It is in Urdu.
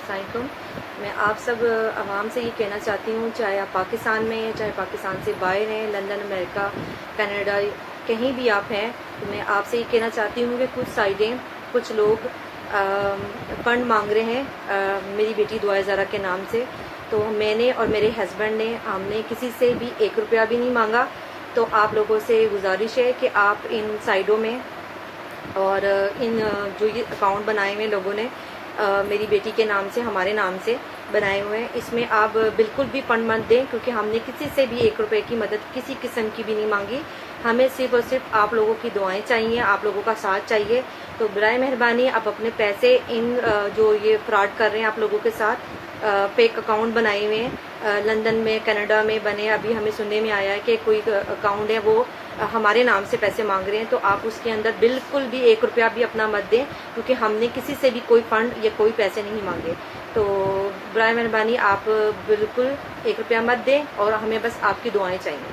السلام علیکم. میں آپ سب عوام سے یہ کہنا چاہتی ہوں، چاہے آپ پاکستان میں ہیں، چاہے پاکستان سے باہر ہیں، لندن، امریکہ، کینیڈا، کہیں بھی آپ ہیں، تو میں آپ سے یہ کہنا چاہتی ہوں کہ کچھ سائڈیں، کچھ لوگ فنڈ مانگ رہے ہیں میری بیٹی دعائے زہرا کے نام سے. تو میں نے اور میرے ہسبینڈ نے، ہم نے کسی سے بھی 1 روپیہ بھی نہیں مانگا. تو آپ لوگوں سے گزارش ہے کہ آپ ان سائڈوں میں اور ان جو یہ اکاؤنٹ بنائے ہوئے لوگوں نے میری بیٹی کے نام سے، ہمارے نام سے بنائے ہوئے ہیں، اس میں آپ بالکل بھی فنڈ مت دیں، کیونکہ ہم نے کسی سے بھی 1 روپے کی مدد کسی قسم کی بھی نہیں مانگی. ہمیں صرف اور صرف آپ لوگوں کی دعائیں چاہیے، آپ لوگوں کا ساتھ چاہیے. تو برائے مہربانی آپ اپنے پیسے ان جو یہ فراڈ کر رہے ہیں آپ لوگوں کے ساتھ، فیک اکاؤنٹ بنائے ہوئے ہیں، لندن میں، کینیڈا میں بنے. ابھی ہمیں سننے میں آیا ہے کہ کوئی اکاؤنٹ ہے وہ ہمارے نام سے پیسے مانگ رہے ہیں. تو آپ اس کے اندر بالکل بھی 1 روپیہ بھی اپنا مت دیں، کیونکہ ہم نے کسی سے بھی کوئی فنڈ یا کوئی پیسے نہیں مانگے. تو برائے مہربانی آپ بالکل 1 روپیہ مت دیں، اور ہمیں بس آپ کی دعائیں چاہیے.